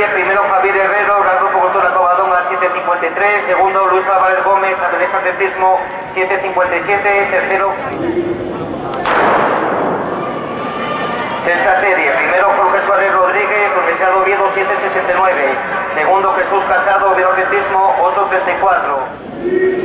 serie, primero Javier Herrero, Gran Grupo Cultura Covadonga 7.53, segundo Luis Álvarez Gómez, Atletismo 7.57, tercero. Sexta serie, primero Jorge Suárez Rodríguez, Universidad de Oviedo 7.69, segundo Jesús Casado, Atletismo 8.34.